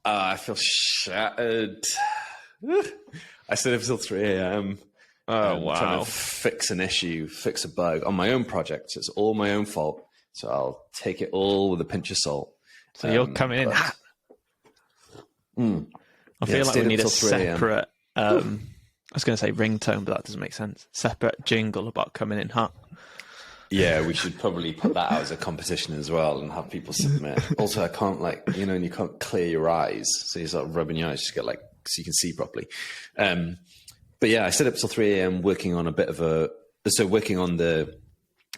I feel shattered. I stayed up till 3 a.m. Oh, Trying wow. to fix an issue, fix a bug on my own project. It's all my own fault. So I'll take it all with a pinch of salt. So you're coming in hot. I feel like we need a separate, I was going to say ringtone, but that doesn't make sense. Separate jingle about coming in hot. Yeah, we should probably put that out as a competition as well and have people submit. Also, I can't and you can't clear your eyes. So you're sort of rubbing your eyes to get so you can see properly. But yeah, I stayed up till 3 a.m. working on working on the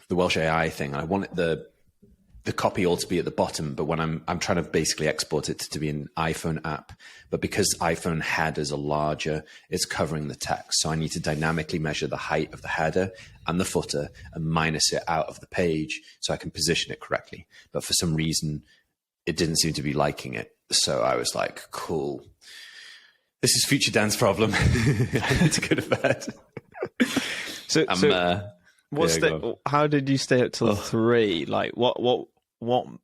Welsh AI thing. I wanted the copy all to be at the bottom, but when I'm trying to basically export it to be an iPhone app, but because iPhone headers are larger, it's covering the text. So I need to dynamically measure the height of the header and the footer and minus it out of the page so I can position it correctly. But for some reason, it didn't seem to be liking it. So I was like, cool. This is future Dan's problem. I need to go to bed. How did you stay up till 3? Like, what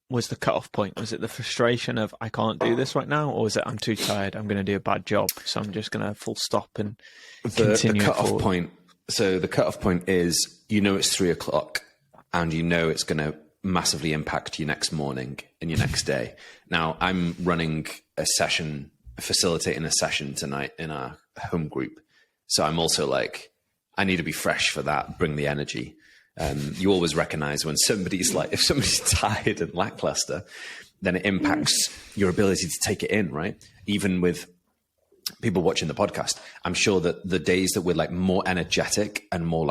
was the cutoff point? Was it the frustration of I can't do this right now, or was it I'm too tired, I'm going to do a bad job, so I'm just going to full stop and continue? The cutoff point. So the cutoff point is it's 3 o'clock, and it's going to massively impact your next morning and your next day. Now I'm running facilitating a session tonight in our home group, so I'm also like, I need to be fresh for that, bring the energy. You always recognize when if somebody's tired and lackluster, then it impacts your ability to take it in, right? Even with people watching the podcast, I'm sure that the days that we're more energetic and more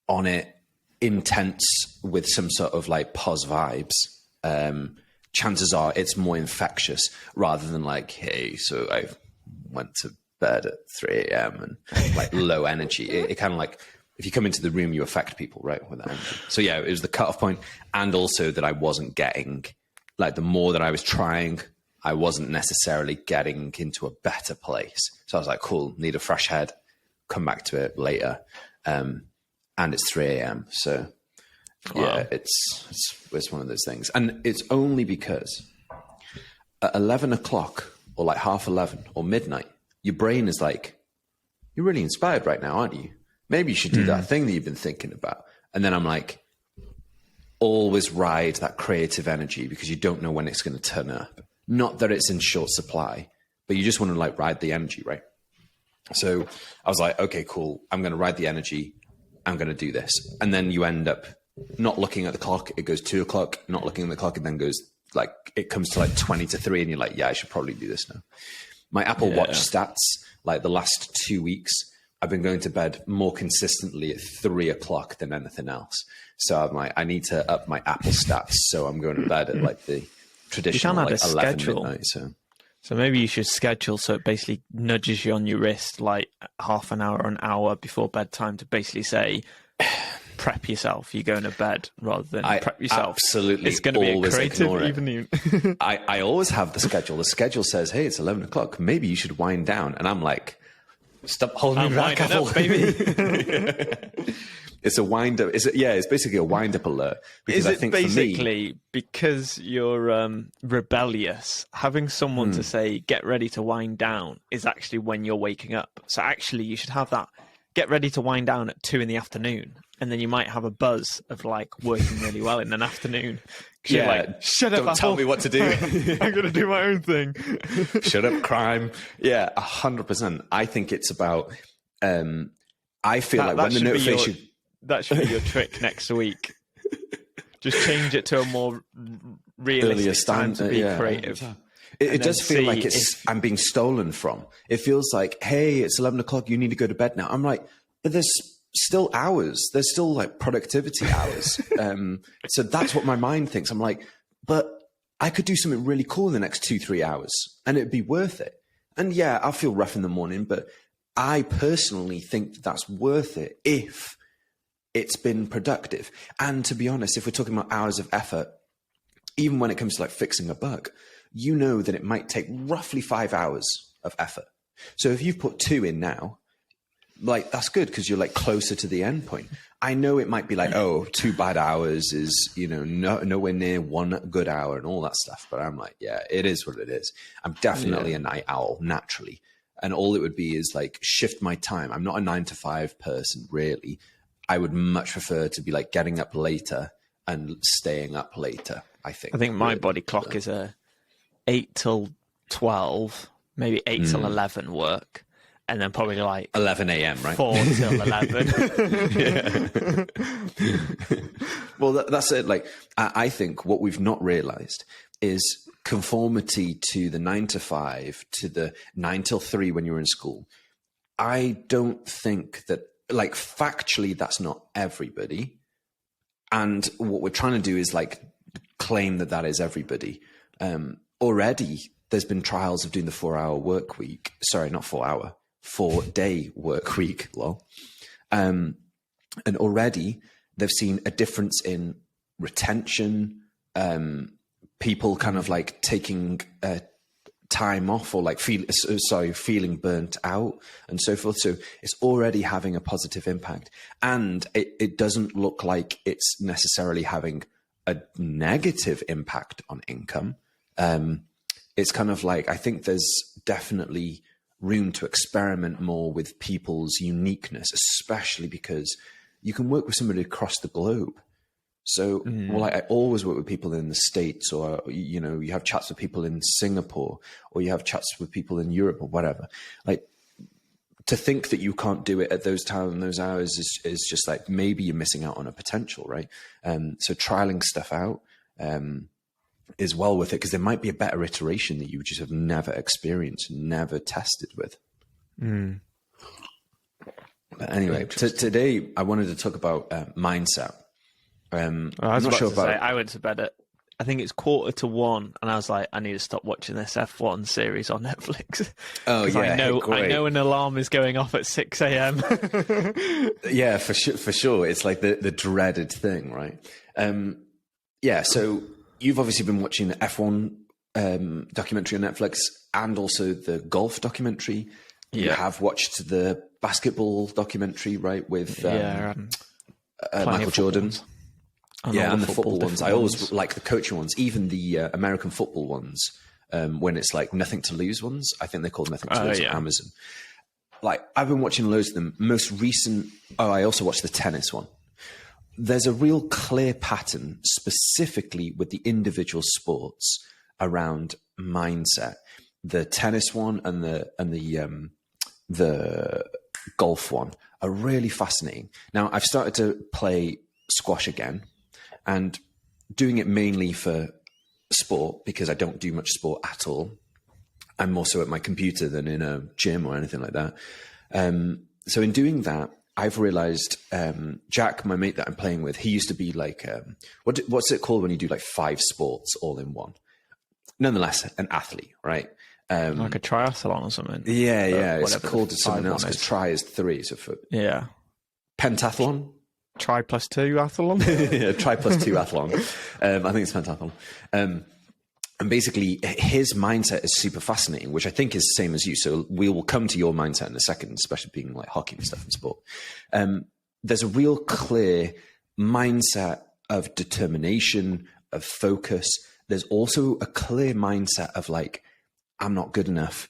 on it, intense with some sort of pos vibes, chances are it's more infectious rather than hey, so I went to bed at 3 a.m. and low energy. It kind of if you come into the room, you affect people, right, with that energy. So yeah, it was the cutoff point, and also that I wasn't getting the more that I was trying, I wasn't necessarily getting into a better place. So I was like, cool, need a fresh head, come back to it later, and it's 3 a.m. So yeah, it's one of those things, and it's only because at 11 o'clock or 11:30 or midnight, your brain is you're really inspired right now, aren't you? Maybe you should do that thing that you've been thinking about. And then I'm always ride that creative energy because you don't know when it's going to turn up. Not that it's in short supply, but you just want to ride the energy, right? So I was like, okay, cool. I'm going to ride the energy. I'm going to do this. And then you end up not looking at the clock. It goes 2 o'clock, not looking at the clock. And then goes it comes to 20 to 3 and you're yeah, I should probably do this now. My Apple Watch stats, the last 2 weeks, I've been going to bed more consistently at 3 o'clock than anything else. So I'm I need to up my Apple stats. So I'm going to bed at the traditional 11 schedule. midnight. So maybe you should schedule so it basically nudges you on your wrist half an hour or an hour before bedtime to basically say, prep yourself, you're going to bed, rather than prep yourself. Absolutely. It's going to be a creative evening. I always have the schedule. The schedule says, hey, it's 11 o'clock. Maybe you should wind down. And I'm stop holding me back, Apple. Baby. It's a wind up. It's basically a wind up alert. Because I think basically because you're rebellious, having someone to say, get ready to wind down is actually when you're waking up. So actually you should have that, get ready to wind down at 2 p.m. And then you might have a buzz of working really well in an afternoon. Yeah, shut up, don't tell me what to do. I'm going to do my own thing. Shut up, crime. Yeah, 100%. I think it's about, I feel when the notification... That should be your trick next week. Just change it to a more realistic time to be creative. It does feel like I'm being stolen from. It feels hey, it's 11 o'clock, you need to go to bed now. I'm but there's still hours. There's still productivity hours. So that's what my mind thinks. I'm but I could do something really cool in the next 2-3 hours and it'd be worth it. And yeah, I'll feel rough in the morning, but I personally think that's worth it if it's been productive. And to be honest, if we're talking about hours of effort, even when it comes to fixing a bug, that it might take roughly 5 hours of effort. So if you've put 2 in now, like, that's good because you're like closer to the end point. I know it might be like, oh, 2 bad hours is, nowhere near 1 good hour and all that stuff. But I'm like, yeah, it is what it is. I'm definitely a night owl naturally. And all it would be is like shift my time. I'm not a 9 to 5 person, really. I would much prefer to be like getting up later and staying up later, I think. I think my really. body clock is a 8 till 12, maybe 8 till 11 work. And then probably like 11 a.m., right? 4 till 11. Well, that's it. Like, I think what we've not realized is conformity to the 9 to 5, to the 9 till 3 when you're in school. I don't think that, like, factually, that's not everybody. And what we're trying to do is like claim that that is everybody. Already, there's been trials of doing the 4-hour work week. Sorry, not 4-hour. 4-day work week, lol. And already they've seen a difference in retention, people kind of like taking time off or like feeling burnt out and so forth. So it's already having a positive impact. And it doesn't look like it's necessarily having a negative impact on income. It's kind of like, I think there's definitely room to experiment more with people's uniqueness, especially because you can work with somebody across the globe. So, well, I always work with people in the States, or, you have chats with people in Singapore, or you have chats with people in Europe or whatever. Like, to think that you can't do it at those times and those hours is just like, maybe you're missing out on a potential, right? So trialing stuff out, is well worth it, because there might be a better iteration that you just have never experienced, never tested with. But anyway, today I wanted to talk about mindset. I'm not sure about. I went to bed at, I think it's 1:45, and I was like, I need to stop watching this F1 series on Netflix. Oh yeah, I know an alarm is going off at 6 a.m. Yeah, for sure. It's like the dreaded thing, right? Yeah. So you've obviously been watching the F1 documentary on Netflix and also the golf documentary. You have watched the basketball documentary, right, with Michael Jordan. And the football ones. I always like the coaching ones, even the American football ones, when it's like Nothing to Lose ones. I think they're called Nothing to Lose on Amazon. Like, I've been watching loads of them. Most recent, I also watched the tennis one. There's a real clear pattern, specifically with the individual sports, around mindset. The tennis one and the golf one are really fascinating. Now, I've started to play squash again, and doing it mainly for sport, because I don't do much sport at all. I'm more so at my computer than in a gym or anything like that. So in doing that, I've realized Jack, my mate that I'm playing with, he used to be like, what's it called when you do like 5 sports all in one? Nonetheless, an athlete, right? Like a triathlon or something. Yeah. It's called something else, because tri is 3. So for pentathlon? Tri plus 2 athlon? Yeah, tri plus 2 athlon. I think it's pentathlon. And basically, his mindset is super fascinating, which I think is the same as you. So we will come to your mindset in a second, especially being like hockey and stuff in sport. There's a real clear mindset of determination, of focus. There's also a clear mindset of like, I'm not good enough.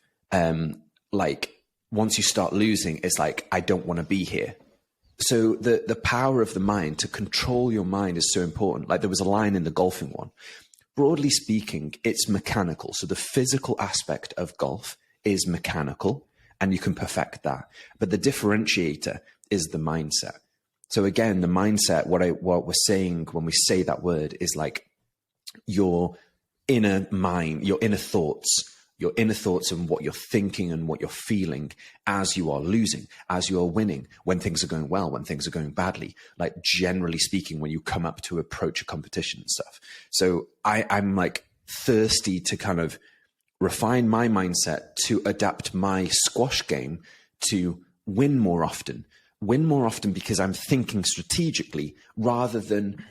Like, once you start losing, it's like, I don't want to be here. So the power of the mind, to control your mind, is so important. Like, there was a line in the golfing one. Broadly speaking, it's mechanical. So the physical aspect of golf is mechanical, and you can perfect that. But the differentiator is the mindset. So again, the mindset, what we're saying when we say that word, is like your inner mind, your inner thoughts and what you're thinking and what you're feeling as you are losing, as you are winning, when things are going well, when things are going badly, like generally speaking, when you come up to approach a competition and stuff. So I'm like thirsty to kind of refine my mindset to adapt my squash game to win more often because I'm thinking strategically rather than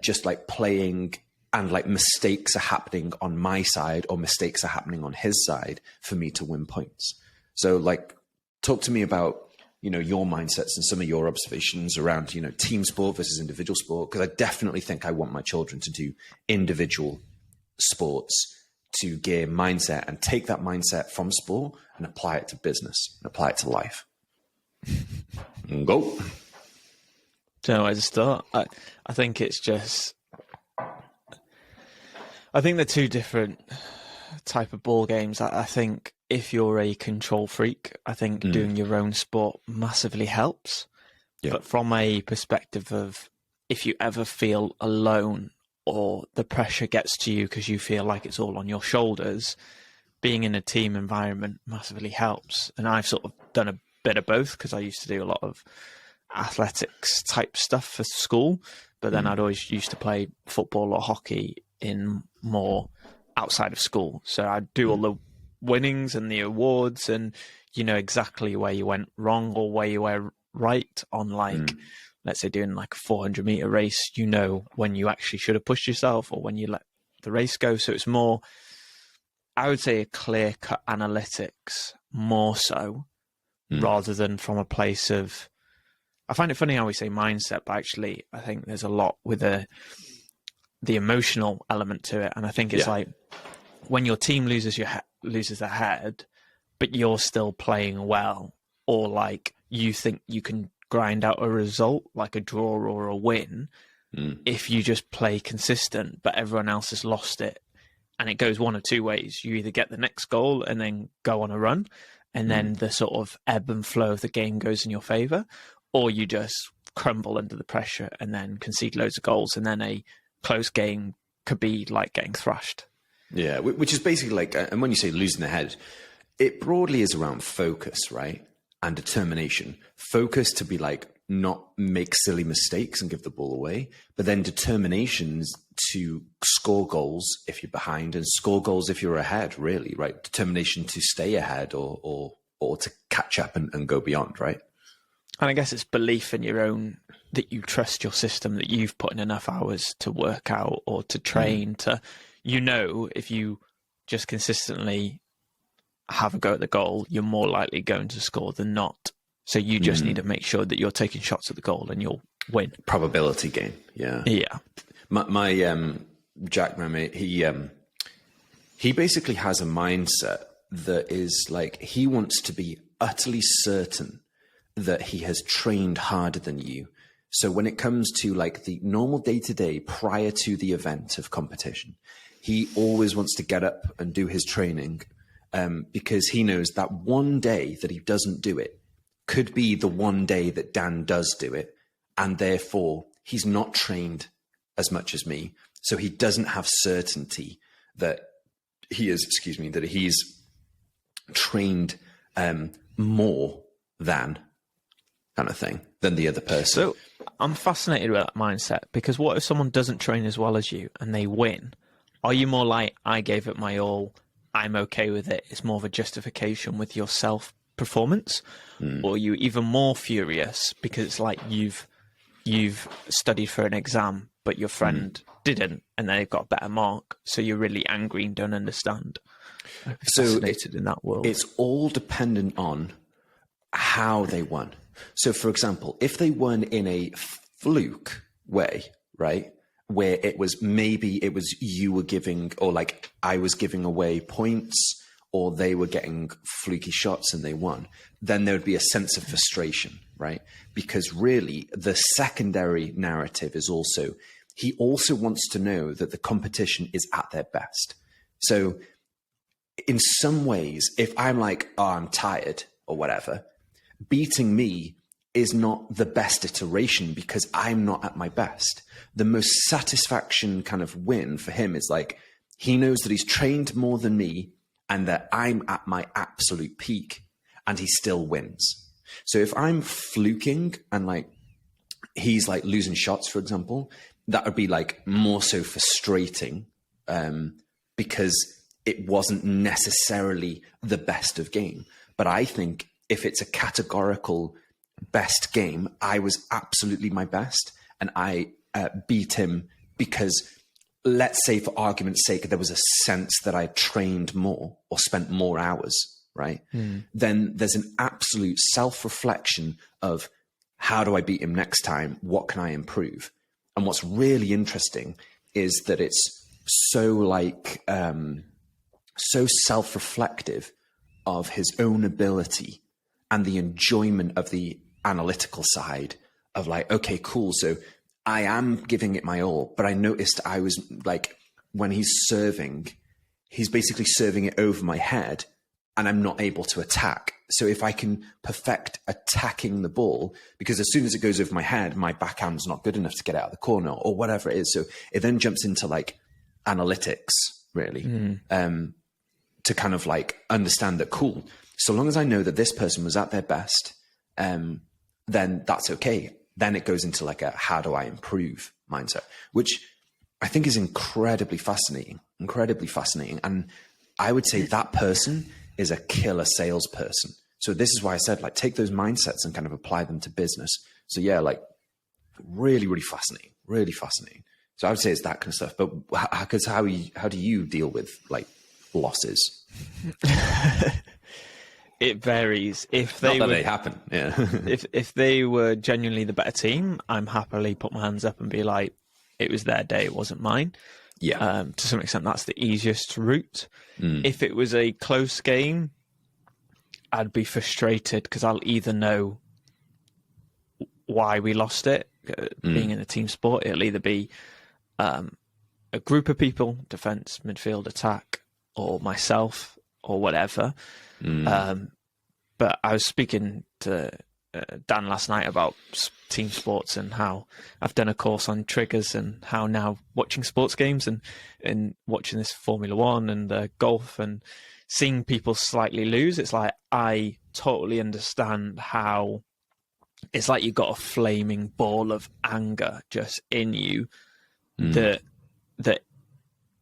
just like playing and like mistakes are happening on my side or mistakes are happening on his side for me to win points. So like, talk to me about your mindsets and some of your observations around, team sport versus individual sport. Because I definitely think I want my children to do individual sports to gear mindset and take that mindset from sport and apply it to business and apply it to life. And go. Don't know where to start. I think it's just, I think they're two different type of ball games. I think if you're a control freak, I think doing your own sport massively helps. Yeah. But from a perspective of if you ever feel alone or the pressure gets to you because you feel like it's all on your shoulders, being in a team environment massively helps. And I've sort of done a bit of both because I used to do a lot of athletics type stuff for school, but then I'd always used to play football or hockey in more outside of school. So I'd do all the winnings and the awards, and you know exactly where you went wrong or where you were right on, like, let's say doing like a 400-meter race, you know when you actually should have pushed yourself or when you let the race go. So it's more, I would say, a clear-cut analytics more so, rather than from a place of, I find it funny how we say mindset, but actually I think there's a lot with the emotional element to it. And I think it's like when your team loses their head, but you're still playing well, or like you think you can grind out a result like a draw or a win if you just play consistent, but everyone else has lost it. And it goes one of two ways. You either get the next goal and then go on a run, and then the sort of ebb and flow of the game goes in your favor, or you just crumble under the pressure and then concede loads of goals, and then a close game could be like getting thrashed. Yeah, which is basically like, and when you say losing the head, it broadly is around focus, right? And determination. Focus to be like, not make silly mistakes and give the ball away, but then determinations to score goals if you're behind and score goals if you're ahead, really, right? Determination to stay ahead or to catch up and go beyond, right? And I guess it's belief in your own, that you trust your system, that you've put in enough hours to work out or to train to, if you just consistently have a go at the goal, you're more likely going to score than not. So you just need to make sure that you're taking shots at the goal and you'll win. Probability game. Yeah. Yeah. My Jack, my mate, he basically has a mindset that is like, he wants to be utterly certain that he has trained harder than you. So when it comes to like the normal day-to-day prior to the event of competition, he always wants to get up and do his training because he knows that one day that he doesn't do it could be the one day that Dan does do it. And therefore he's not trained as much as me. So he doesn't have certainty that he's trained more than kind of thing than the other person. So I'm fascinated with that mindset, because what if someone doesn't train as well as you and they win? Are you more like, I gave it my all, I'm okay with it, it's more of a justification with your self-performance? Or are you even more furious because it's like you've studied for an exam, but your friend didn't, and they've got a better mark, so you're really angry and don't understand? I'm fascinated in that world. It's all dependent on how they won. So, for example, if they won in a fluke way, right, where it was you were giving, or like I was giving away points, or they were getting fluky shots and they won, then there would be a sense of frustration, right? Because really the secondary narrative is also, he also wants to know that the competition is at their best. So in some ways, if I'm like, oh, I'm tired or whatever, beating me is not the best iteration because I'm not at my best. The most satisfaction kind of win for him is like, he knows that he's trained more than me and that I'm at my absolute peak and he still wins. So if I'm fluking and like, he's like losing shots, for example, that would be like more so frustrating because it wasn't necessarily the best of game. But I think if it's a categorical best game, I was absolutely my best and I beat him because, let's say for argument's sake, there was a sense that I trained more or spent more hours right? Then there's an absolute self-reflection of how do I beat him next time? What can I improve? And what's really interesting is that it's so like, so self-reflective of his own ability and the enjoyment of the analytical side of like, okay, cool. So I am giving it my all, but I noticed I was like, when he's serving, he's basically serving it over my head and I'm not able to attack. So if I can perfect attacking the ball, because as soon as it goes over my head, my backhand's not good enough to get out of the corner or whatever it is. So it then jumps into like analytics, really, to kind of like understand that, cool, so long as I know that this person was at their best, then that's okay. Then it goes into like a how do I improve mindset, which I think is incredibly fascinating. And I would say that person is a killer salesperson. So this is why I said, like, take those mindsets and kind of apply them to business. So yeah, like really, really fascinating. So I would say it's that kind of stuff. But because how do you deal with like losses? It varies. If they happen, yeah. if they were genuinely the better team, I'm happily put my hands up and be like, it was their day, it wasn't mine. Yeah. To some extent, that's the easiest route. If it was a close game, I'd be frustrated because I'll either know why we lost it. Being in a team sport, it'll either be a group of people, defense, midfield, attack, or myself, or whatever. But I was speaking to Dan last night about team sports and how I've done a course on triggers and how now watching sports games and watching this Formula One and golf and seeing people slightly lose, it's like I totally understand how it's like you've got a flaming ball of anger just in you that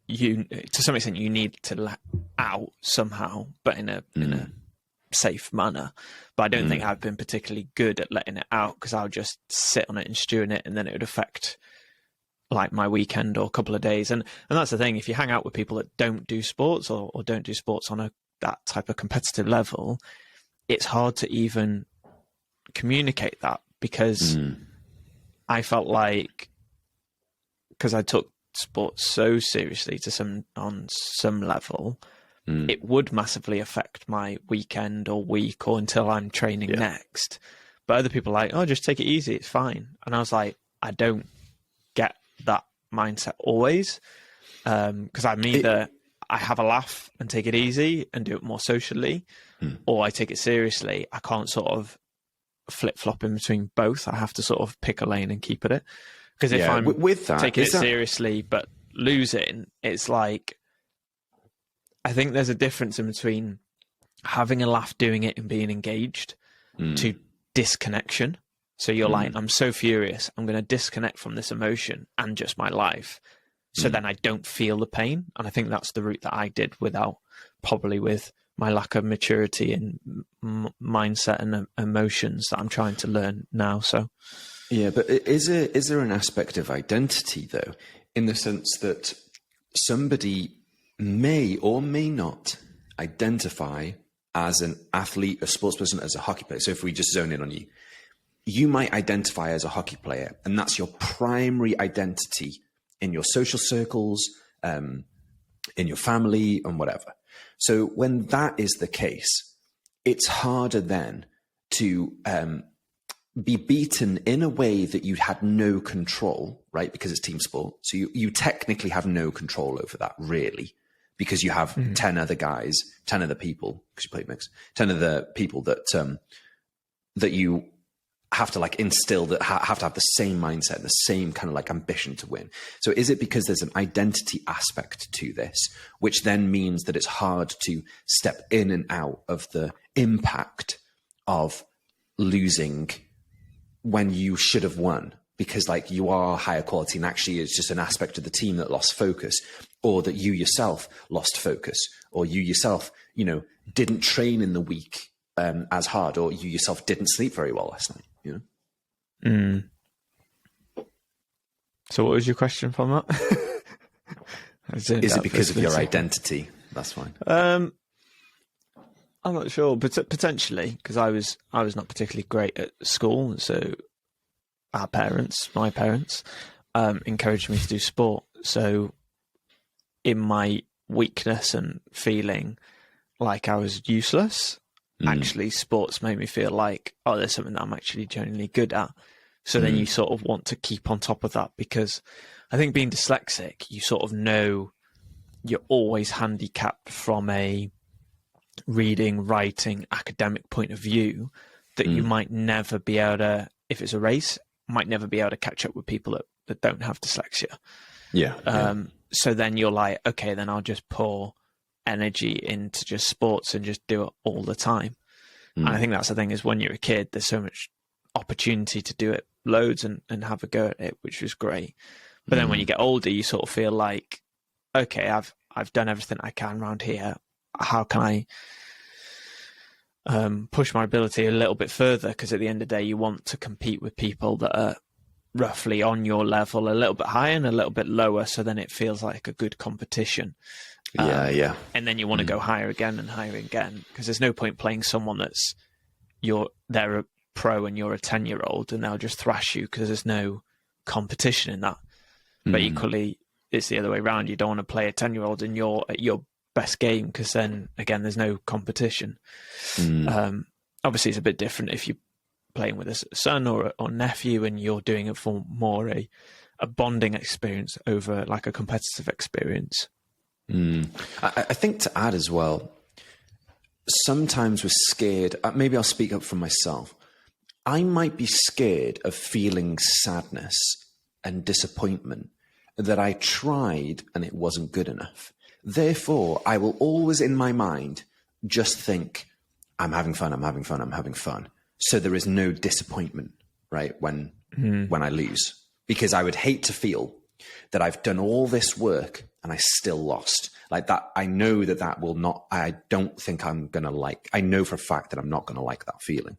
you, to some extent, you need to let out somehow, but in a safe manner. But I don't think I've been particularly good at letting it out because I'll just sit on it and stew in it, and then it would affect like my weekend or a couple of days. And that's the thing, if you hang out with people that don't do sports or don't do sports on that type of competitive level, it's hard to even communicate that because I felt like, because I took sports so seriously on some level, it would massively affect my weekend or week or until I'm training next. But other people are like, oh, just take it easy, it's fine. And I was like, I don't get that mindset always, because I'm either I have a laugh and take it easy and do it more socially, or I take it seriously. I can't sort of flip-flop in between both. I have to sort of pick a lane and keep at it. Because if I'm with that, taking it seriously but losing, it's like, I think there's a difference in between having a laugh doing it and being engaged to disconnection. So you're like, I'm so furious, I'm going to disconnect from this emotion and just my life. So then I don't feel the pain. And I think that's the route that I did probably with my lack of maturity and mindset and emotions that I'm trying to learn now. So. Yeah, but is there an aspect of identity, though, in the sense that somebody may or may not identify as an athlete, a sports person, as a hockey player? So if we just zone in on you, you might identify as a hockey player, and that's your primary identity in your social circles, in your family, and whatever. So when that is the case, it's harder then to be beaten in a way that you had no control, right? Because it's team sport. So you technically have no control over that, really, because you have 10 other guys, 10 other people, because you play mix, 10 other people that you have to like instill, that have to have the same mindset, the same kind of like ambition to win. So is it because there's an identity aspect to this, which then means that it's hard to step in and out of the impact of losing when you should have won, because like you are higher quality and actually it's just an aspect of the team that lost focus, or that you yourself lost focus, or you yourself, didn't train in the week as hard, or you yourself didn't sleep very well last night, So what was your question from that? Is it because of your identity? That's fine. I'm not sure, but potentially, because I was not particularly great at school, so my parents, encouraged me to do sport. So in my weakness and feeling like I was useless, actually sports made me feel like, oh, there's something that I'm actually genuinely good at. So then you sort of want to keep on top of that, because I think being dyslexic, you sort of know you're always handicapped from a reading, writing, academic point of view, that you might never be able to, if it's a race, might never be able to catch up with people that don't have dyslexia. So then you're like, okay, then I'll just pour energy into just sports and just do it all the time. And I think that's the thing, is when you're a kid, there's so much opportunity to do it loads and have a go at it, which was great. But then when you get older, you sort of feel like, okay, I've done everything I can around here. How can I push my ability a little bit further? Because at the end of the day, you want to compete with people that are roughly on your level, a little bit higher and a little bit lower. So then it feels like a good competition. And then you want to go higher again and higher again, because there's no point playing someone they're a pro and you're a 10-year-old and they'll just thrash you because there's no competition in that. But equally, it's the other way around. You don't want to play a 10-year-old and you're at your best game, because then again, there's no competition. Obviously, it's a bit different if you're playing with a son or nephew and you're doing it for more a bonding experience over like a competitive experience. I think to add as well, sometimes we're scared. Maybe I'll speak up for myself. I might be scared of feeling sadness and disappointment that I tried and it wasn't good enough. Therefore, I will always in my mind just think, I'm having fun, I'm having fun, I'm having fun. So there is no disappointment, right, when I lose. Because I would hate to feel that I've done all this work and I still lost. Like that, I know that will not, I don't think I'm going to like, I know for a fact that I'm not going to like that feeling.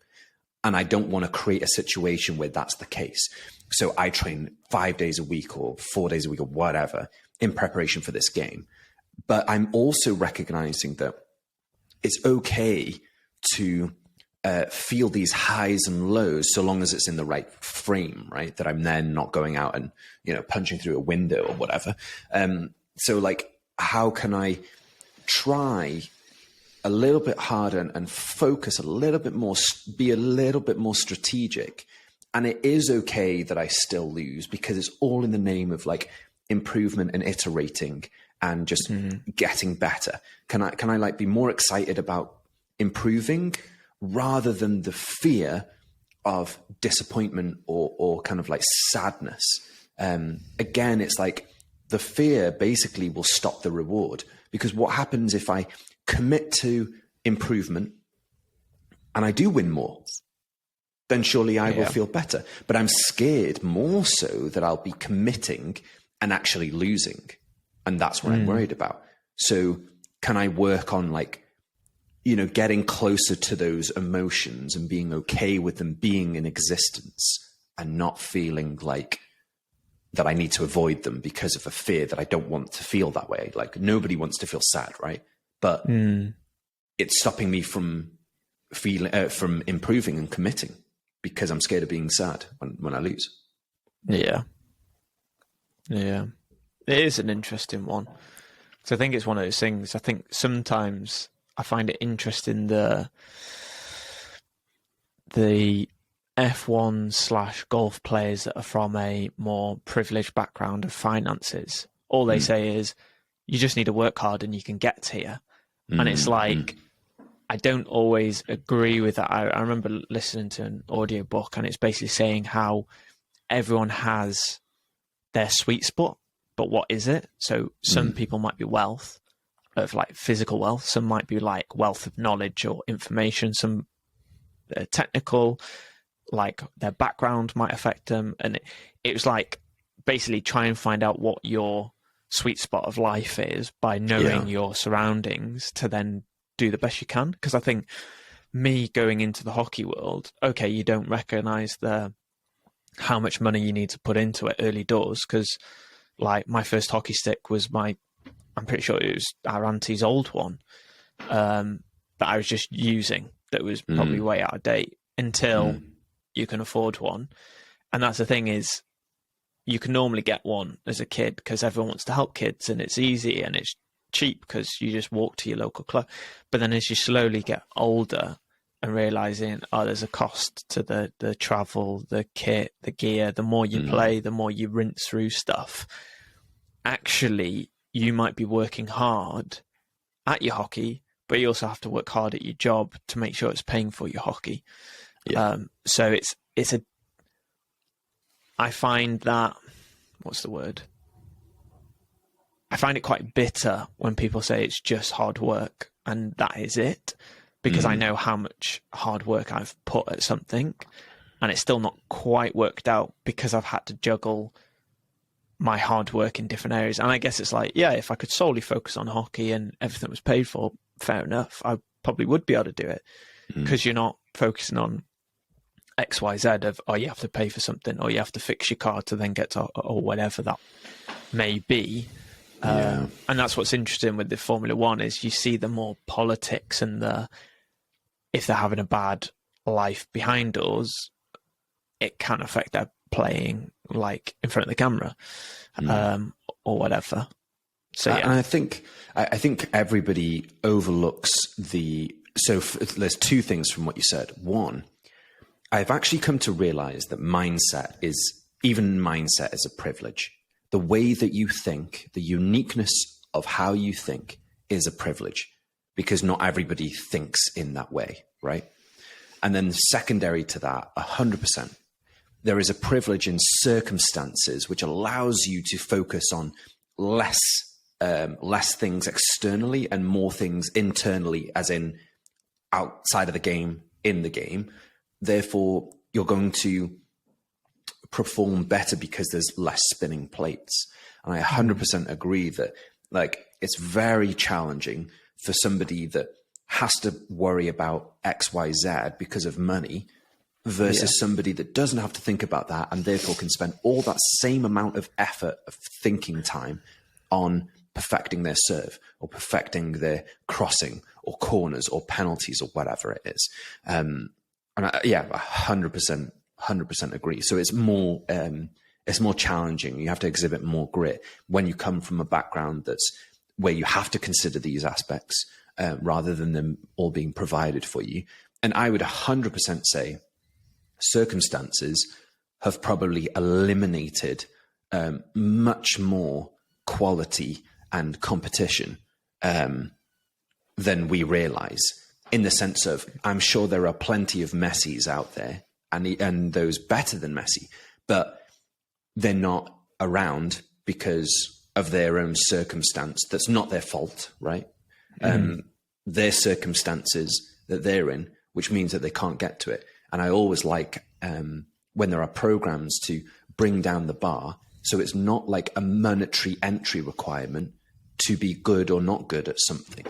And I don't want to create a situation where that's the case. So I train 5 days a week or 4 days a week or whatever in preparation for this game. But I'm also recognizing that it's okay to feel these highs and lows so long as it's in the right frame, right? That I'm then not going out and, punching through a window or whatever. So like, how can I try a little bit harder and focus a little bit more, be a little bit more strategic? And it is okay that I still lose, because it's all in the name of like improvement and iterating and just getting better. Can I like be more excited about improving rather than the fear of disappointment or kind of like sadness? Again, it's like the fear basically will stop the reward, because what happens if I commit to improvement and I do win more, then surely I will feel better. But I'm scared more so that I'll be committing and actually losing. And that's what I'm worried about. So can I work on like, getting closer to those emotions and being okay with them being in existence and not feeling like that I need to avoid them because of a fear that I don't want to feel that way. Like nobody wants to feel sad, right? But it's stopping me from feeling, from improving and committing, because I'm scared of being sad when I lose. Yeah. It is an interesting one. So I think it's one of those things. I think sometimes I find it interesting the F1/golf players that are from a more privileged background of finances. All they say is, you just need to work hard and you can get here. And it's like, I don't always agree with that. I remember listening to an audiobook and it's basically saying how everyone has their sweet spot, but what is it? So some people might be wealth, of like physical wealth. Some might be like wealth of knowledge or information. Some technical, like their background might affect them. And it was like basically try and find out what your sweet spot of life is by knowing your surroundings to then do the best you can. Because I think me going into the hockey world, okay, you don't recognize how much money you need to put into it early doors, because like my first hockey stick was I'm pretty sure it was our auntie's old one. But that I was just using that was probably way out of date until you can afford one. And that's the thing is, you can normally get one as a kid because everyone wants to help kids and it's easy and it's cheap because you just walk to your local club. But then as you slowly get older and realizing, oh, there's a cost to the travel, the kit, the gear, the more you play, the more you rinse through stuff. Actually, you might be working hard at your hockey, but you also have to work hard at your job to make sure it's paying for your hockey. Yeah. So I find that, what's the word? I find it quite bitter when people say it's just hard work and that is it, because I know how much hard work I've put at something and it's still not quite worked out because I've had to juggle my hard work in different areas. And I guess it's like, yeah, if I could solely focus on hockey and everything was paid for, fair enough, I probably would be able to do it, because you're not focusing on X, Y, Z of, oh, you have to pay for something or you have to fix your car to then get to, or whatever that may be. And that's what's interesting with the Formula One is you see the more politics and if they're having a bad life behind doors, it can affect their playing like in front of the camera or whatever. So yeah. And I think everybody overlooks there's two things from what you said. One, I've actually come to realize that mindset is a privilege. The way that you think, the uniqueness of how you think is a privilege, because not everybody thinks in that way, right? And then secondary to that, 100%, there is a privilege in circumstances which allows you to focus on less things externally and more things internally, as in outside of the game, in the game. Therefore, you're going to perform better because there's less spinning plates. And I 100% agree that like it's very challenging for somebody that has to worry about X, Y, Z because of money versus somebody that doesn't have to think about that and therefore can spend all that same amount of effort of thinking time on perfecting their serve or perfecting their crossing or corners or penalties or whatever it is. And 100% agree. So it's more challenging. You have to exhibit more grit when you come from a background that's where you have to consider these aspects rather than them all being provided for you. And I would 100% say circumstances have probably eliminated much more quality and competition than we realize, in the sense of, I'm sure there are plenty of Messis out there and those better than Messi, but they're not around because of their own circumstance. That's not their fault, right? Their circumstances that they're in, which means that they can't get to it. And I always like when there are programs to bring down the bar, so it's not like a monetary entry requirement to be good or not good at something.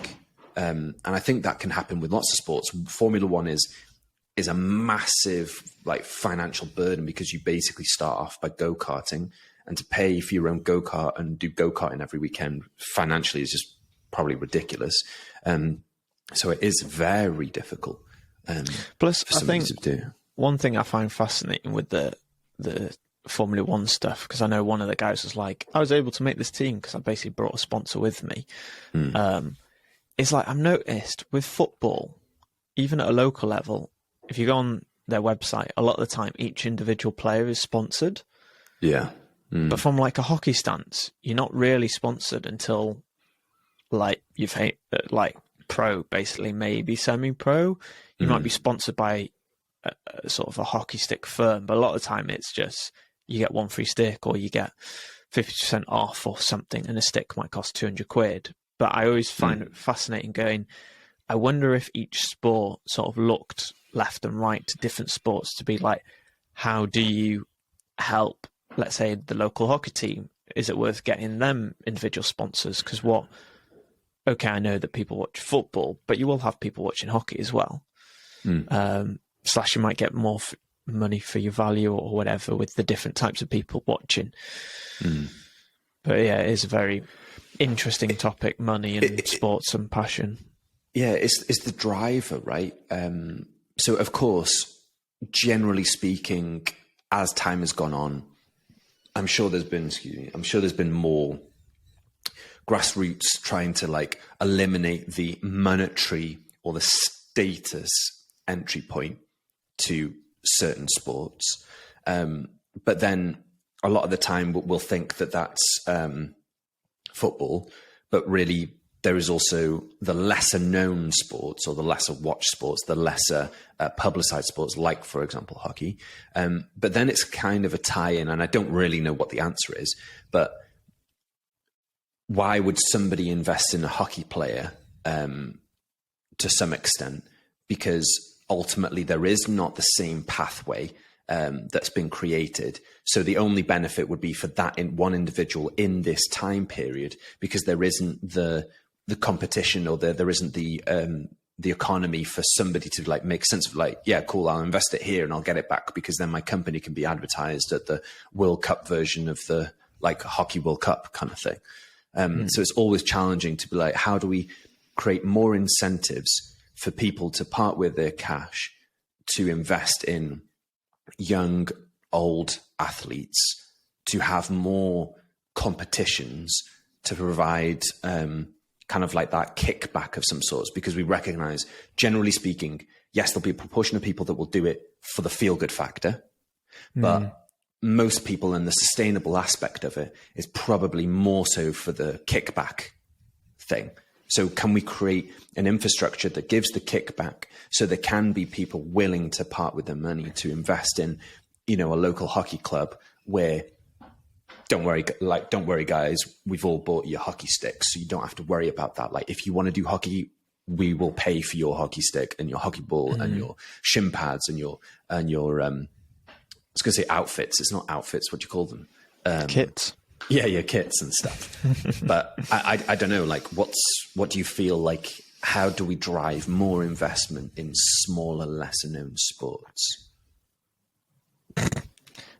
And I think that can happen with lots of sports. Formula One is a massive like financial burden because you basically start off by go-karting, and to pay for your own go-kart and do go-karting every weekend financially is just probably ridiculous. So it is very difficult. Plus, I think to do. One thing I find fascinating with the Formula One stuff, because I know one of the guys was like, I was able to make this team because I basically brought a sponsor with me. It's like, I've noticed with football, even at a local level, if you go on their website, a lot of the time each individual player is sponsored. Yeah. But from like a hockey stance, you're not really sponsored until like you've like pro, basically, maybe semi-pro. You might be sponsored by a sort of a hockey stick firm, but a lot of the time it's just you get one free stick or you get 50% off or something, and a stick might cost 200 quid. But I always find it fascinating going, I wonder if each sport sort of looked left and right to different sports to be like, how do you help, let's say, the local hockey team? Is it worth getting them individual sponsors? Because okay, I know that people watch football, but you will have people watching hockey as well. Slash, you might get more money for your value or whatever with the different types of people watching. But yeah, it is a very interesting topic, money and sports and passion. Yeah, it's the driver, right? So of course, generally speaking, as time has gone on, I'm sure there's been more grassroots trying to like eliminate the monetary or the status entry point to certain sports. But then a lot of the time we'll think that that's football, but really there is also the lesser known sports or the lesser watched sports, the lesser publicized sports, like, for example, hockey. But then it's kind of a tie-in, and I don't really know what the answer is, but why would somebody invest in a hockey player to some extent? Because ultimately there is not the same pathway that's been created. So the only benefit would be for that in one individual in this time period, because there isn't the competition, or there isn't the economy for somebody to like make sense of like, yeah, cool, I'll invest it here and I'll get it back, because then my company can be advertised at the World Cup version of the like Hockey World Cup kind of thing. So it's always challenging to be like, how do we create more incentives for people to part with their cash to invest in young, old athletes, to have more competitions, to provide kind of like that kickback of some sorts, because we recognize, generally speaking, yes, there'll be a proportion of people that will do it for the feel-good factor, but most people, in the sustainable aspect of it, is probably more so for the kickback thing. So can we create an infrastructure that gives the kickback, so there can be people willing to part with their money to invest in, you know, a local hockey club where, don't worry guys, we've all bought your hockey sticks, so you don't have to worry about that. Like, if you want to do hockey, we will pay for your hockey stick and your hockey ball and your shin pads and your I was going to say outfits. It's not outfits. What do you call them? Kits. Yeah, your kits and stuff. But I don't know, like, what do you feel like, how do we drive more investment in smaller, lesser known sports?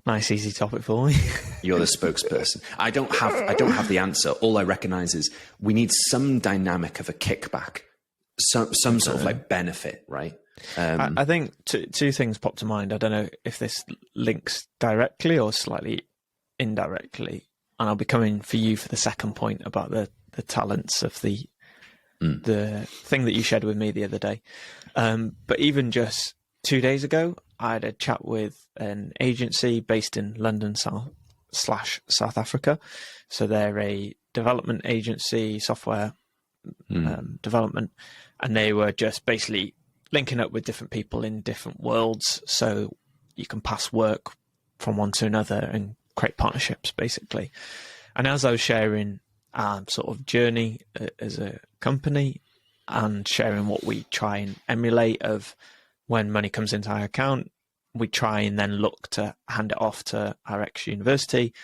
Nice, easy topic for me. You're the spokesperson. I don't have the answer. All I recognize is we need some dynamic of a kickback, some sort of like benefit, right? I think two things pop to mind. I don't know if this links directly or slightly indirectly, and I'll be coming for you for the second point about the talents of the thing that you shared with me the other day. But even just 2 days ago, I had a chat with an agency based in London / South Africa. So they're a development agency, software development, and they were just basically linking up with different people in different worlds, so you can pass work from one to another and create partnerships, basically. And as I was sharing sort of journey as a company and sharing what we try and emulate of when money comes into our account, we try and then look to hand it off to our ex-university.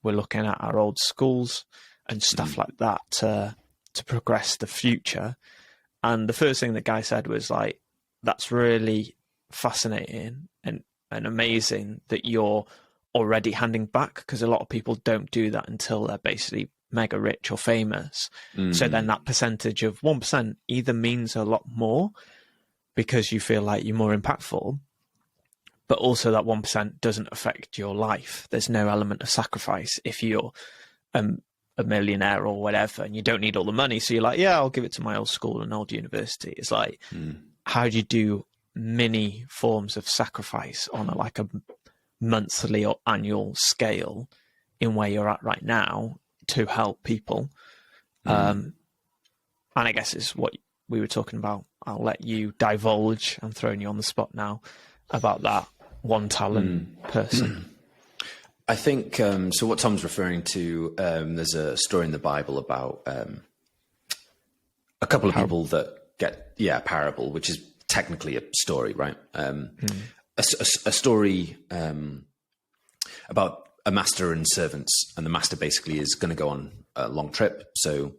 We're looking at our old schools and stuff like that to progress the future. And the first thing the guy said was like, that's really fascinating and amazing that you're already handing back, because a lot of people don't do that until they're basically mega rich or famous. So then that percentage of 1% either means a lot more because you feel like you're more impactful, but also that 1% doesn't affect your life. There's no element of sacrifice if you're a millionaire or whatever and you don't need all the money. So you're like, yeah, I'll give it to my old school and old university. It's like, how do you do many forms of sacrifice on a monthly or annual scale in where you're at right now to help people? And I guess it's what we were talking about. I'll let you divulge. I'm throwing you on the spot now about that one talent person. I think, so what Tom's referring to, there's a story in the Bible about a couple of people that get, parable, which is technically a story, right? A story about a master and servants, and the master basically is going to go on a long trip, so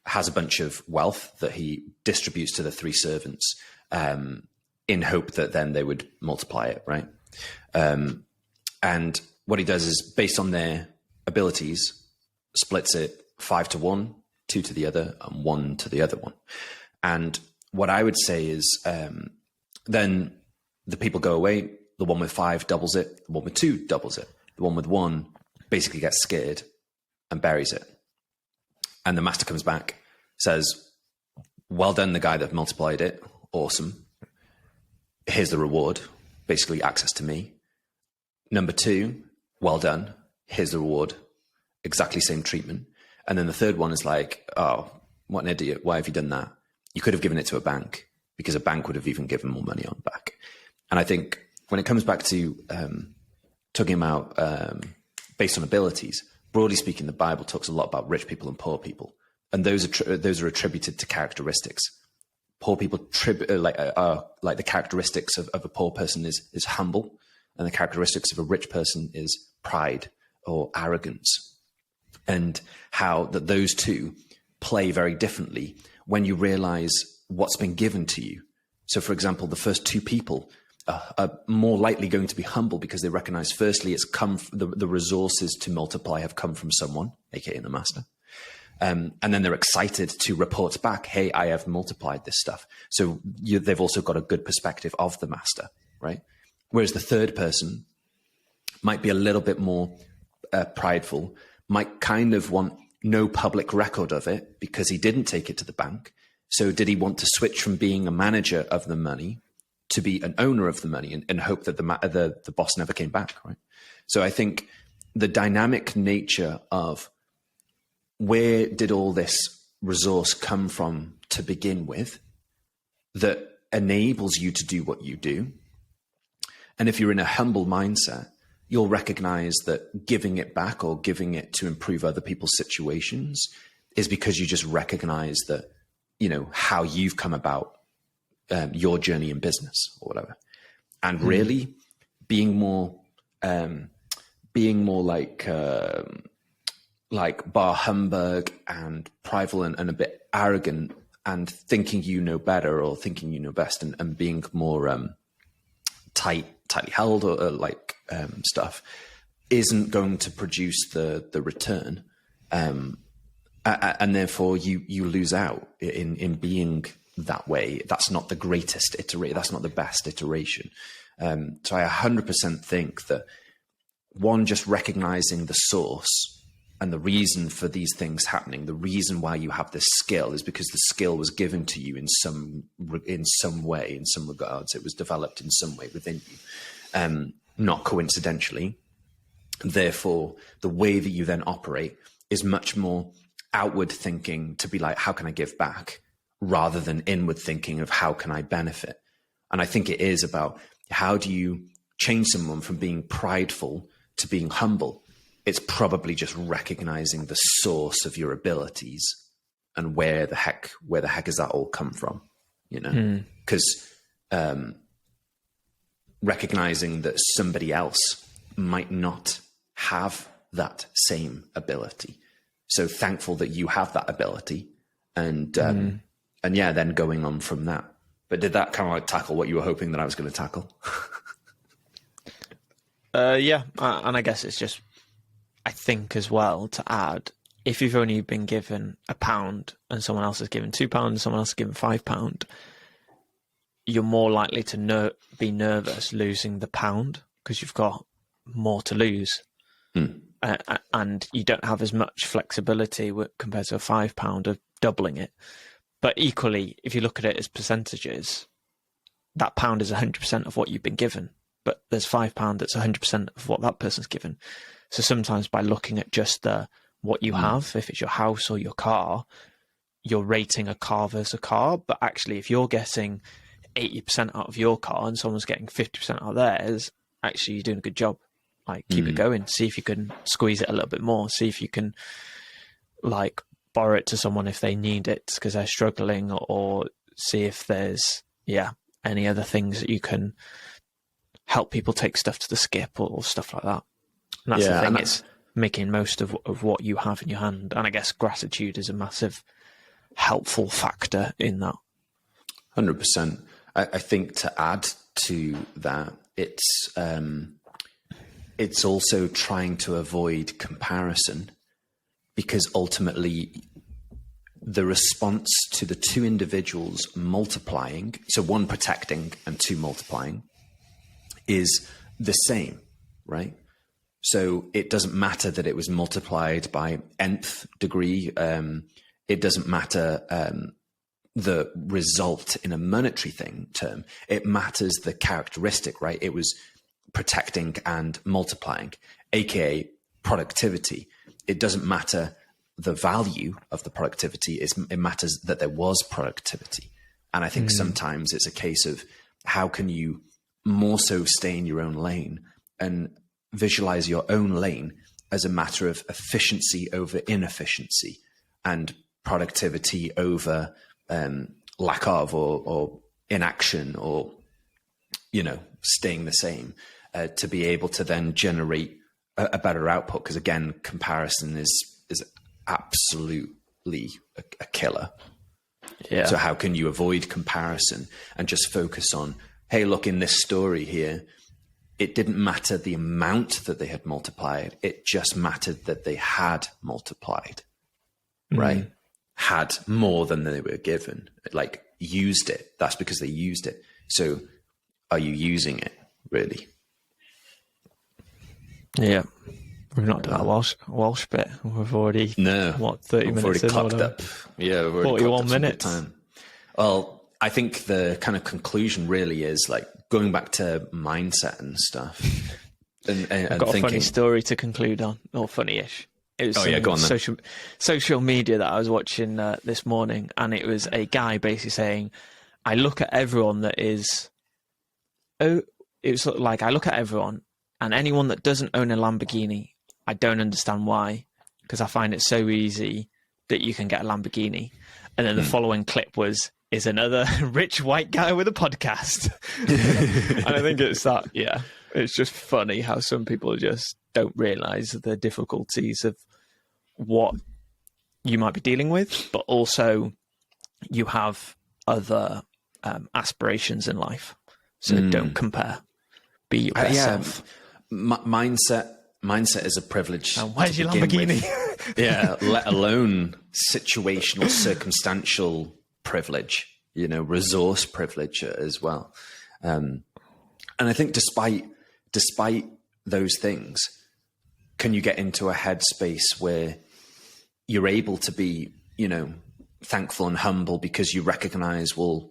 has a bunch of wealth that he distributes to the three servants in hope that then they would multiply it, right? And what he does is, based on their abilities, splits it 5 to 1, 2 to the other, and 1 to the other one. And what I would say is then the people go away. The one with 5 doubles it. The one with 2 doubles it. The one with 1 basically gets scared and buries it. And the master comes back, says, well done, the guy that multiplied it. Awesome. Here's the reward, basically access to me. Number 2, well done. Here's the reward, exactly same treatment. And then the third one is like, oh, what an idiot. Why have you done that? You could have given it to a bank, because a bank would have even given more money on back. And I think when it comes back to talking about based on abilities, broadly speaking, the Bible talks a lot about rich people and poor people. And those are attributed to characteristics. Poor people like the characteristics of a poor person is humble, and the characteristics of a rich person is pride or arrogance. And how that those two play very differently when you realize what's been given to you. So, for example, the first 2 people are more likely going to be humble because they recognize, firstly, it's come the resources to multiply have come from someone, aka the master. And then they're excited to report back, hey, I have multiplied this stuff. So they've also got a good perspective of the master, right? Whereas the third person might be a little bit more prideful, might kind of want no public record of it because he didn't take it to the bank. So did he want to switch from being a manager of the money to be an owner of the money and hope that the boss never came back, right? So I think the dynamic nature of where did all this resource come from to begin with that enables you to do what you do. And if you're in a humble mindset, you'll recognize that giving it back or giving it to improve other people's situations is because you just recognize that, you know, how you've come about your journey in business or whatever. And really being more like bar humbug and prideful and a bit arrogant and thinking you know better or thinking you know best and being more tightly held or stuff isn't going to produce the return. And therefore you lose out in being that way. That's not the greatest iteration. That's not the best iteration. So I 100% think that one, just recognizing the source and the reason for these things happening, the reason why you have this skill is because the skill was given to you in some way, in some regards. It was developed in some way within you, not coincidentally. Therefore, the way that you then operate is much more outward thinking to be like, how can I give back? Rather than inward thinking of how can I benefit? And I think it is about how do you change someone from being prideful to being humble? It's probably just recognizing the source of your abilities and where the heck has that all come from, you know? Because recognizing that somebody else might not have that same ability. So thankful that you have that ability and yeah, then going on from that. But did that kind of like tackle what you were hoping that I was going to tackle? Yeah. And I guess it's just, I think as well to add, if you've only been given £1 and someone else has given £2 and someone else has given £5, you're more likely to be nervous losing the £1 because you've got more to lose. And you don't have as much flexibility compared to a £5 of doubling it. But equally, if you look at it as percentages, that £1 is 100% of what you've been given, but there's £5 that's 100% of what that person's given. So sometimes by looking at just what you have, if it's your house or your car, you're rating a car versus a car. But actually, if you're getting 80% out of your car and someone's getting 50% out of theirs, actually you're doing a good job. Like keep it going. See if you can squeeze it a little bit more. See if you can like borrow it to someone if they need it because they're struggling, or see if there's any other things that you can help people take stuff to the skip or stuff like that. And that's the thing, it's making most of what you have in your hand. And I guess gratitude is a massive helpful factor in that. 100%. I think to add to that, it's also trying to avoid comparison, because ultimately the response to the two individuals multiplying, so one protecting and two multiplying, is the same, right? So it doesn't matter that it was multiplied by nth degree. It doesn't matter the result in a monetary term. It matters the characteristic, right? It was protecting and multiplying, aka productivity. It doesn't matter the value of the productivity. It matters that there was productivity. And I think sometimes it's a case of how can you more so stay in your own lane and visualize your own lane as a matter of efficiency over inefficiency and productivity over lack of or inaction or, staying the same, to be able to then generate a better output. Because again, comparison is absolutely a killer. Yeah. So how can you avoid comparison and just focus on, hey, look, in this story here, it didn't matter the amount that they had multiplied. It just mattered that they had multiplied, right? Had more than they were given, like used it. That's because they used it. So are you using it really? Yeah. We've not done that Walsh bit. We've already, 30 minutes already in? clocked up. Yeah, we've already 41 minutes. Time. Well, I think the kind of conclusion really is like going back to mindset and stuff. And I've got thinking, a funny story to conclude on, or funny-ish. It was go on then. social media that I was watching this morning, and it was a guy basically saying, I look at everyone that is... Oh, it was sort of like, I look at everyone, and anyone that doesn't own a Lamborghini, I don't understand why, because I find it so easy that you can get a Lamborghini. And then the following clip is another rich white guy with a podcast. And I think it's that, it's just funny how some people just don't realize the difficulties of what you might be dealing with, but also you have other aspirations in life. So don't compare. Be your best self. Mindset is a privilege. Where's your Lamborghini? Let alone situational, circumstantial privilege, resource privilege as well. And I think despite those things, can you get into a headspace where you're able to be, thankful and humble because you recognize, well,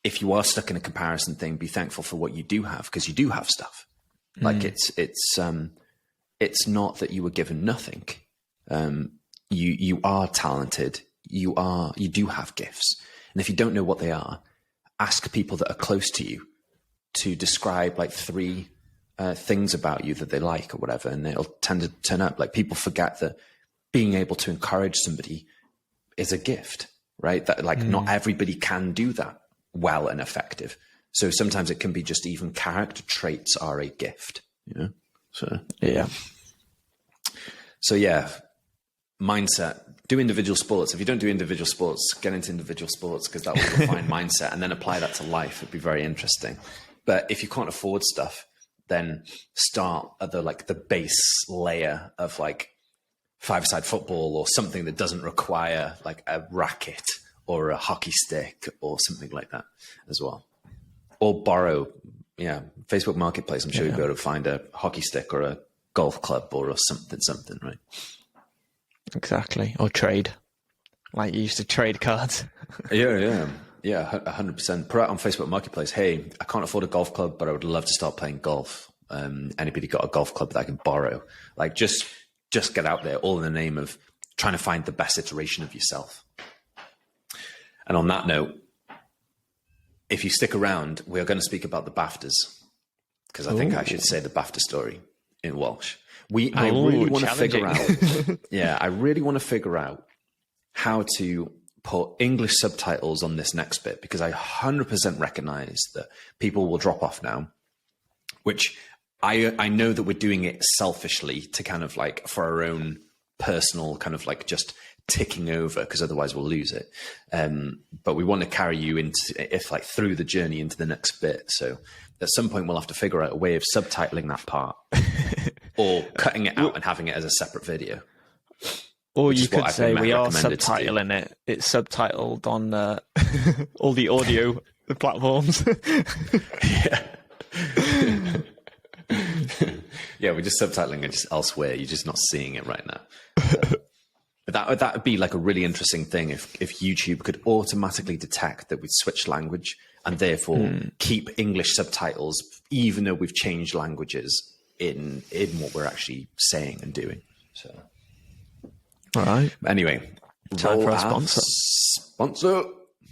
if you are stuck in a comparison thing, be thankful for what you do have, because you do have stuff. Like it's not that you were given nothing. You are talented. You do have gifts. And if you don't know what they are, ask people that are close to you to describe like 3 things about you that they like or whatever. And it'll tend to turn up. Like people forget that being able to encourage somebody is a gift, right? That like not everybody can do that well and effective. So sometimes it can be just even character traits are a gift, So mindset, do individual sports. If you don't do individual sports, get into individual sports, because that will refine mindset, and then apply that to life. It'd be very interesting. But if you can't afford stuff, then start at the base layer of like 5-a-side football or something that doesn't require like a racket or a hockey stick or something like that as well. Or borrow, Facebook Marketplace. I'm sure you'll be able to find a hockey stick or a golf club or something, right? Exactly. Or trade. Like you used to trade cards. Yeah, 100%. Put out on Facebook Marketplace, hey, I can't afford a golf club, but I would love to start playing golf. Anybody got a golf club that I can borrow? Like just get out there, all in the name of trying to find the best iteration of yourself. And on that note, if you stick around, we're going to speak about the BAFTAs, because I think I should say the BAFTA story in Welsh. I really want to figure out. I really want to figure out how to put English subtitles on this next bit, because I 100% recognize that people will drop off now, which I know that we're doing it selfishly to kind of like for our own personal kind of like just ticking over, because otherwise we'll lose it. But we want to carry you through the journey into the next bit. So at some point we'll have to figure out a way of subtitling that part or cutting it out and having it as a separate video. Or which you is what could I've say been we are recommended to do. subtitling it. It's subtitled on all the audio platforms. Yeah, we're just subtitling it just elsewhere. You're just not seeing it right now. But that would be like a really interesting thing if YouTube could automatically detect that we've switched language and therefore keep English subtitles, even though we've changed languages in what we're actually saying and doing. So, All right. Anyway, Time for our sponsor. Sponsor.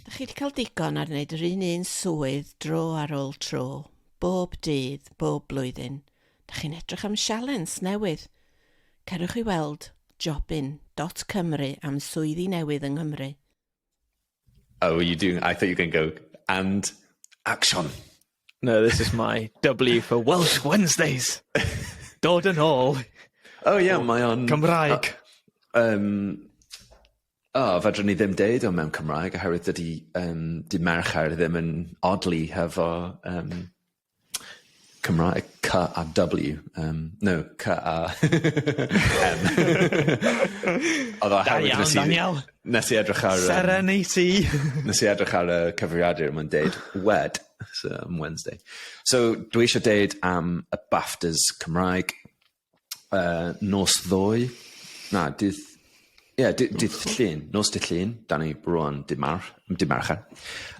Da chi wedi cael digon ar wneud yr un swydd dro ar ôl tro, bob dydd, bob blwyddyn. Da chi'n edrych am sialens newydd. Cerwch I weld jobin.cymru am swyddi newydd yng Nghymru. Oh, you doing? I thought you were going to go and action. No, this is my W for Welsh Wednesdays. Dod yn ôl. Oh yeah, mae o'n Cymraeg. Fedrwn ni ddim deud o mewn Cymraeg oherwydd dydy mercher ddim yn oddly hefo Cymraeg C a W. No, C a M. Although Daniel. Nes I edrych ar Serenity. Nes I edrych ar y cyfrifiadur mae'n deud wed, so am Wednesday. So dwi eisiau deud am y BAFTAs Cymraeg nos ddoe. Na, dydd llun, nos dydd llun, da ni bron dimarcher.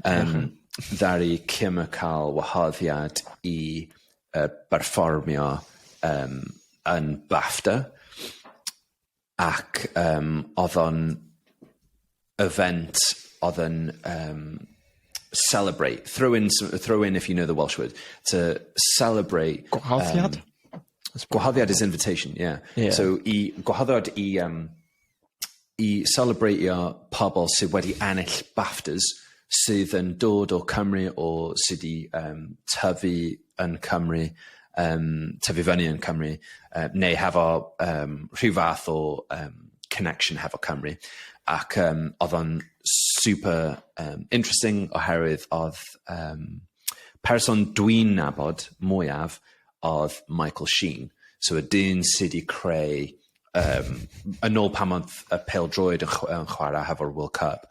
Ddari Kim a cael wahoddiad I berfformio yn BAFTA ac oedd o'n event oedd yn celebrate, throw in if you know the Welsh word, to celebrate Gwahoddiad? Gwahoddiad is invitation, yeah. So gwahoddiad I celebratio pobl sydd wedi ennill BAFTAs sydd yn dod o Cymru o sydd wedi tyfu yn Cymru, tyfu fyny yn Cymru, neu hefo rhyw fath o connection hefo Cymru. Ac oedd o'n super interesting oherwydd oedd person dwi'n nabod mwyaf oedd Michael Sheen. So y dyn sydd wedi creu yn ôl pan oedd y pêl-droed yn chwarae hefo'r World Cup,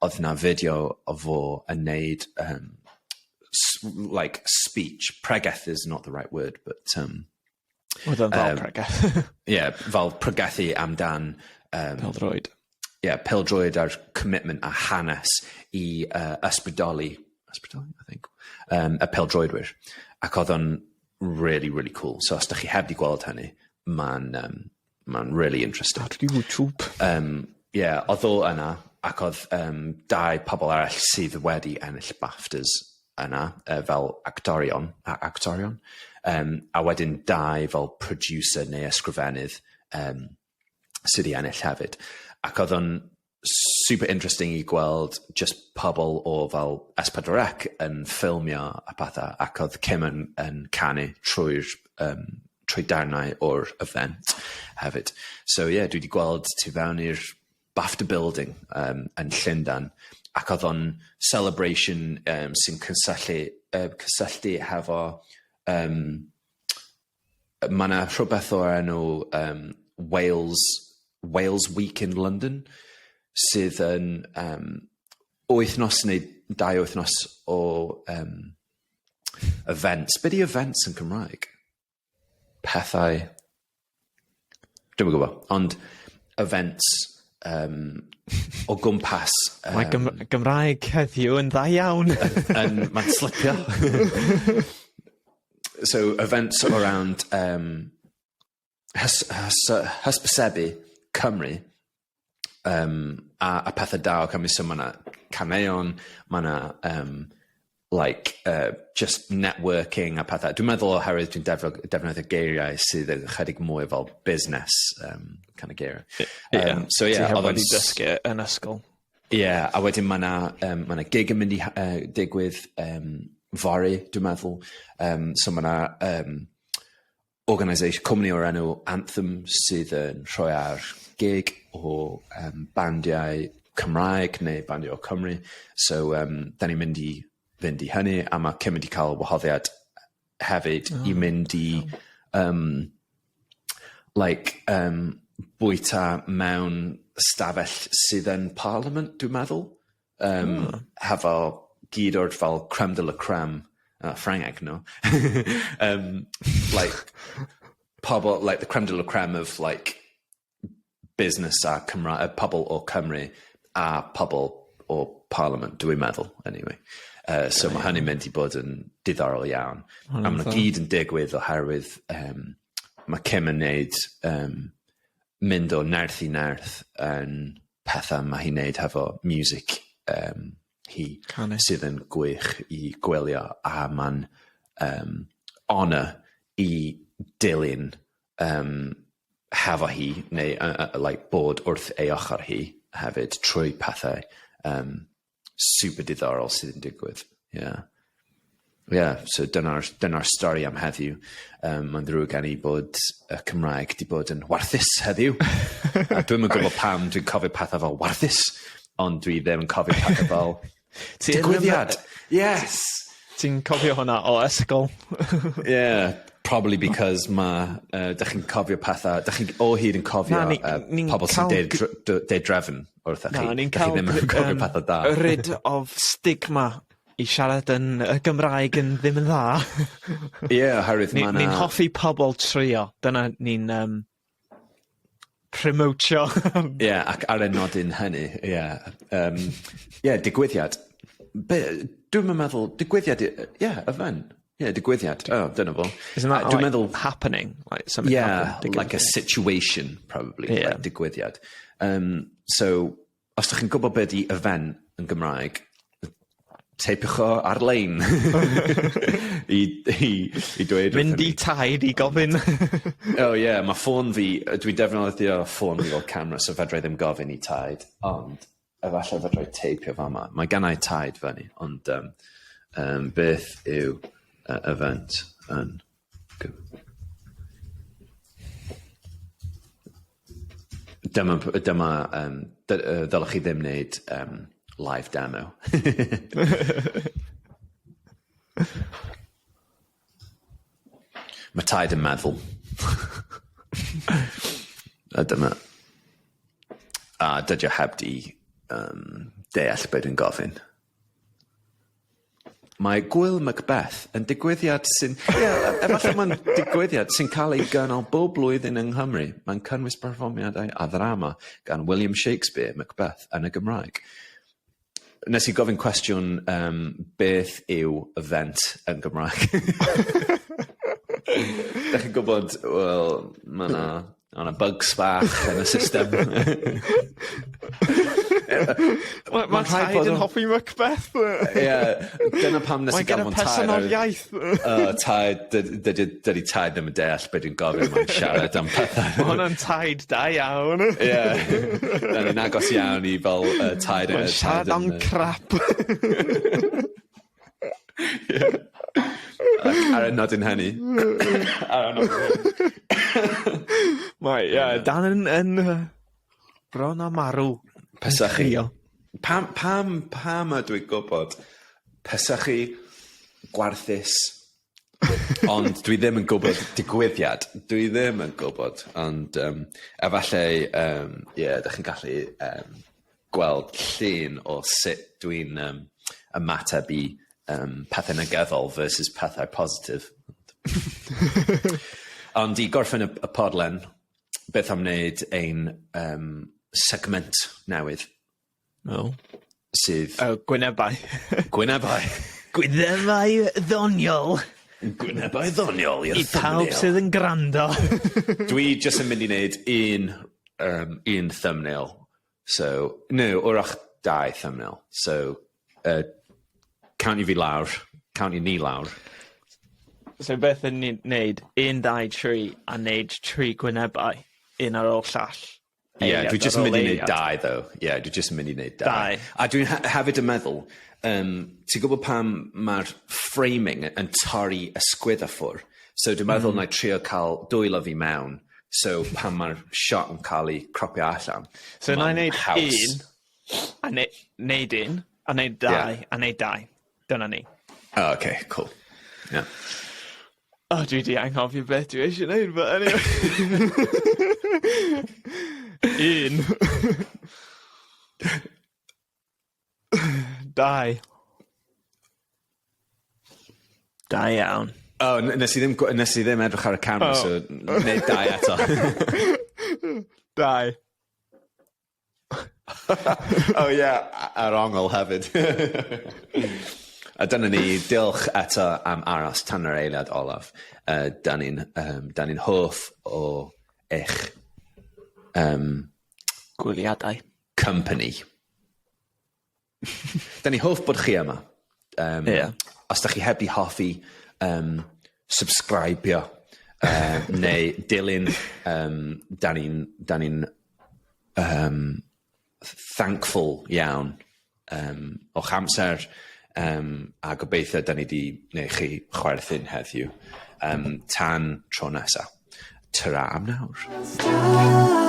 oedd yna fideo o fo yn neud like speech. Pregeth is not the right word, but Oedd o'n fel pregeth. yeah, fel pregethu amdan Pêl-droed. Yeah, pêl-droed a'r commitment a hanes I ysbrydoli, I think, y pêl-droedwyr. Ac oedd o'n really, really cool. So os da chi heb di gweld hynny, ma'n really interesting. YouTube. Yeah, oedd o yna, ac oedd dau pobl arall sydd wedi ennill BAFTAs yna, fel actorion, a wedyn dau fel producer neu ysgrifennydd sydd wedi ennill hefyd. Ac oedd o'n super interesting I gweld just pobl o fel S4C yn ffilmio a pethau, ac oedd Kim yn canu trwy darnau o'r event hefyd. So yeah, dwi wedi gweld tu fewn i'r BAFTA building yn Llundain, ac oedd o'n celebration sy'n cysylltu hefo mae yna rhywbeth o'r enw Wales Week in London sydd yn wythnos neu 2 wythnos o events. Be di events yn Cymraeg? Pethau, dwi'n gwybod, ond events o gwmpas Mae Gymraeg heddiw yn dda iawn. Mae'n slipio. So events around hysbysebu Cymru a pethau da o Cymru. So mae yna caneuon, mae yna just networking a pethau. Dwi'n meddwl oherwydd dwi'n defnyddio geiriau sydd yn chydig mwy fel business kind of geiriau. So yeah, Ti heb wedi dysgu yn ysgol. Yeah, a wedyn mae yna gig yn mynd I digwydd fory, dwi'n meddwl. So mae yna organisation, cwmni o'r enw Anthem sydd yn rhoi ar gig o bandiau Cymraeg neu bandiau o Cymru. So da ni'n mynd I fynd I hynny, a mae Kim wedi cael wahoddiad hefyd I mynd I bwyta mewn stafell sydd yn Parliament, dwi'n meddwl. Hefo gyd o'r fel creme de la creme, Ffrangeg, no? Like, pobl, like the creme de la creme of like business a pobl o Cymru a pobl o Parliament, dwi'n meddwl, anyway. So mae hynny'n mynd I bod yn diddorol iawn. A maen nhw gyd yn digwydd oherwydd mae Kim yn neud mynd o nerth I nerth yn pethau mae hi'n neud hefo music hi sydd yn gwych I gwylio a mae'n honor I dilyn hefo hi neu like bod wrth ei ochr hi hefyd trwy pethau super diddorol sydd yn digwydd. So dyna'r stori am heddiw. Mae'n ddrwg gen I bod y Cymraeg di bod yn warthus heddiw. A dwi'm yn gwybod pam dwi'n cofio pethau fel warthus, ond dwi ddim yn cofio pethau fel digwyddiad. Yes! Ti'n cofio hwnna o ysgol? Probably because dych chi'n cofio pethau, dych chi'n o hyd yn cofio pobl sy'n deud drefn wrth chi. Ni'n cael rid of stigma I siarad yn y Gymraeg yn ddim yn dda. Oherwydd ni'n hoffi pobl trio. Dyna ni'n promotio. Ac ar y nodyn hynny, digwyddiad. Dwi'n meddwl, digwyddiad, event. Digwyddiad. Dyna fo. Isn't that like happening? Like something happened? Like a situation, probably, like digwyddiad. So, os ydych chi'n gwybod beth I event yn Gymraeg, teipiwch o ar-lein I dweud... Mynd I taid I gofyn. Mae ffôn fi, dwi'n defnyddio ffôn fi fel camera, so fedrai ddim gofyn I taid, ond efallai fedrai teipio fa yma. Mae gennau taid fyny, ond beth yw event yn... Dyma ddylech chi ddim wneud live demo. Mae taid yn meddwl. A dyma. A dydio heb di deall beth yn gofyn. Mae Gwyl Macbeth yn digwyddiad sy'n... efallai mae'n digwyddiad sy'n cael ei gynnal bob blwyddyn yng Nghymru. Mae'n cynnwys perfformiadau a ddrama gan William Shakespeare Macbeth yn y Gymraeg. Nes I gofyn cwestiwn beth yw event yn Gymraeg. Dach chi'n gwybod, wel, mae bugs bach yn y system. Mae taid yn hoffi Macbeth. Dyna pam nes I gafon taid. Mae'n gen y personoliaeth. Taid, dydy taid ddim yn deall beth dwi'n gofyn mae'n siarad am pethau. Mae hwnna'n taid da iawn. Da ni'n agos iawn I fel taid. Mae'n siarad am crap. Ar y nodyn hynny. Mae, Dan yn bron a marw. Pesychu. Pam ydw I gwybod pesychu gwarthus ond dwi ddim yn gwybod digwyddiad. Dwi ddim yn gwybod. Ond efallai, dych chi'n gallu gweld llun o sut dwi'n ymateb I pethau negyddol versus pethau positif. Ond I gorffen y podlen, beth am wneud ein segment newydd. Sydd... Gwynebau. Gwynebau. Gwynebau ddoniol. Gwynebau ddoniol i'r thumbnail. I pawb sydd yn gwrando. Dwi just yn mynd I wneud un thumbnail. So, no, wrach 2 thumbnail. So, count I fi lawr. Count I ni lawr. So, beth yn wneud 1, 2, 3 a wneud 3 gwynebau un ar ôl llall. Dwi just yn mynd I wneud 2, though. Dwi just yn mynd I wneud 2. A dwi'n hefyd yn meddwl, ti'n gwybod pam mae'r framing yn torri ysgwydd a ffwr. So dwi'n meddwl na I trio cael dwylo fi mewn. So pam mae'r shot yn cael ei cropio allan. So na I wneud 1, a wneud 1, a wneud 2, a wneud 2. Dyna ni. Okay, cool. Dwi di anghofio beth dwi eisiau wneud, but anyway. Un. 2. Da iawn. Oh, nes i ddim edrych ar y camera, so nid 2 eto. 2. Oh yeah, ar ongl hefyd. A dyna ni, diolch eto am aros tan yr eiliad olaf. Da ni'n hoff o eich Gwyliadau. company. Da ni hoff bod chi yma. Os da chi heb di hoffi, subscribio, neu dilyn, da ni'n thankful iawn o'ch amser, a gobeithio da ni di neu chi chwerthin heddiw. Tan tro nesa. Tyra am nawr.